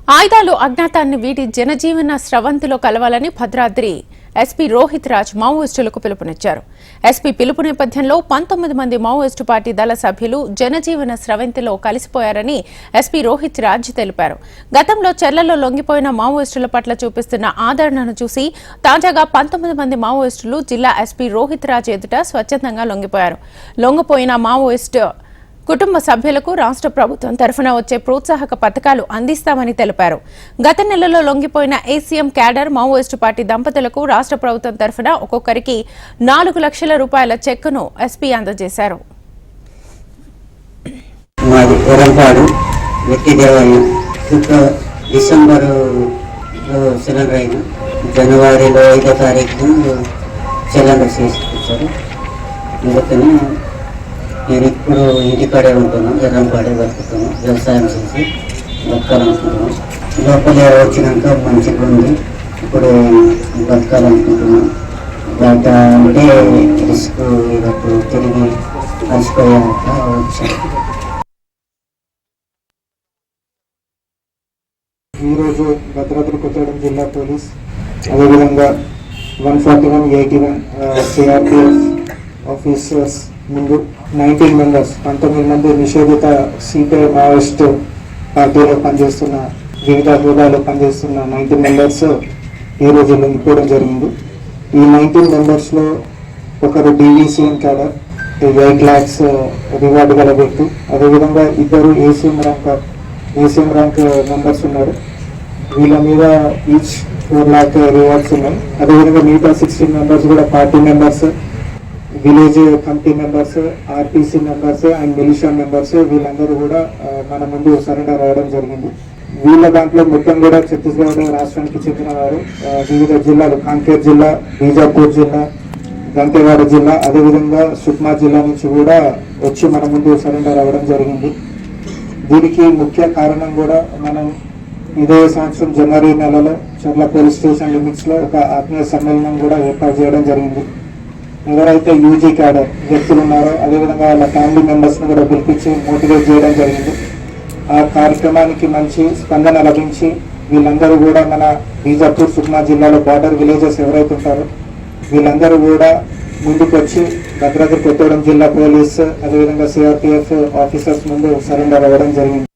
ఆయుధాలు అజ్ఞాతాన్ని వీటి జనజీవన స్రవంతిలో కలవాలని భద్రాద్రి ఎస్పీ రోహిత్ రాజ్ మావోయిస్టులకు పిలుపునిచ్చారు. ఎస్పీ పిలుపు నేపథ్యంలో 19 మంది మావోయిస్టు పార్టీ దళ సభ్యులు జనజీవన స్రవంతిలో కలిసిపోయారని ఎస్పీ రోహిత్ రాజ్ తెలిపారు. గతంలో చెర్లలో లొంగిపోయిన మావోయిస్టుల పట్ల చూపిస్తున్న ఆదరణను చూసి తాజాగా 19 మంది మావోయిస్టులు జిల్లా ఎస్పీ రోహిత్ రాజ్ ఎదుట స్వచ్ఛందంగా లొంగిపోయారు. లొంగిపోయిన మావోయిస్టు కుటుంబ సభ్యులకు రాష్ట్ర ప్రభుత్వం తరఫున వచ్చే ప్రోత్సాహక పథకాలు అందిస్తామని తెలిపారు. గత నెలలో లొంగిపోయిన ఏసీఎం క్యాడర్ మావోయిస్టు పార్టీ దంపతులకు రాష్ట్ర ప్రభుత్వం తరఫున ఒక్కొక్కరికి 4 లక్షల రూపాయల చెక్కును ఎస్పీ అందజేశారు. జనవరిలో 5వ తారీఖు సిలిండర్ చేసుకొచ్చారు. నేను ఇప్పుడు ఇంటికాడే ఉంటున్నాను, ఎర్రంపాడే బతుకుతున్నాను, వ్యవసాయం చేసి బతకాలనుకుంటున్నాను. లోపల వచ్చినాక మంచిగా ఉంది, ఇప్పుడు బతకాలనుకుంటున్నాను. బయట అంటే రిస్క్ ఇదప్పుడు తిరిగి కలిసిపోయాక వచ్చాను. ఈరోజు భద్రాద్రి కొత్తగూడెం జిల్లా పోలీస్ అదేవిధంగా 14181 సిఆర్పిఎఫ్ ఆఫీసర్స్ ముందు 19 మెంబర్స్ 19 మంది నిషేధిత సిపిఐ మావోయిస్ట్ పార్టీలో పనిచేస్తున్న వివిధ హోదాలో పనిచేస్తున్న 19 మెంబర్స్ ఈరోజు లొంగిపోవడం జరిగింది. ఈ 19 మెంబర్స్లో ఒకరు డివిసిఎం క్యాడర్ 8 lakhs రివార్డు గల వ్యక్తి, అదేవిధంగా 2 ఏసీఎం ర్యాంక్ మెంబర్స్ ఉన్నారు. వీళ్ళ మీద ఈచ్ 4 lakh రివార్డ్స్ ఉన్నాయి. అదేవిధంగా మిగతా 16 మెంబర్స్ కూడా party members, village committee members, RTC members and militia members వీళ్ళందరూ కూడా మన ముందు సరెండర్ అవ్వడం జరిగింది. వీళ్ళ దాంట్లో మొత్తం కూడా ఛత్తీస్గఢ్ రాష్ట్రానికి చెందిన వారు వివిధ జిల్లాలు, కాంకేర్ జిల్లా, బీజాపూర్ జిల్లా, దంతేవాడ జిల్లా, అదేవిధంగా సుక్మా జిల్లా నుంచి కూడా వచ్చి మన ముందు సరెండర్ అవ్వడం జరిగింది. దీనికి ముఖ్య కారణం కూడా మనం ఇదే సంవత్సరం జనవరి నెలలో చర్ల పోలీస్ స్టేషన్ లిమిట్స్లో ఒక ఆత్మీయ సమ్మేళనం కూడా ఏర్పాటు చేయడం జరిగింది. ఎవరైతే యూజీ క్యాడర్ వ్యక్తులు ఉన్నారో అదేవిధంగా వాళ్ళ ఫ్యామిలీ మెంబర్స్ని కూడా పిలిపించి మోటివేట్ చేయడం జరిగింది. ఆ కార్యక్రమానికి మంచి స్పందన లభించి వీళ్ళందరూ కూడా మన బీజాపూర్ సుక్మా జిల్లాలో బార్డర్ విలేజెస్ ఎవరైతే ఉంటారో వీళ్ళందరూ కూడా ముందుకు వచ్చి భద్రాద్రి కొత్తగూడెం జిల్లా పోలీస్ అదేవిధంగా సిఆర్పిఎఫ్ ఆఫీసర్స్ ముందు సరెండర్ అవ్వడం జరిగింది.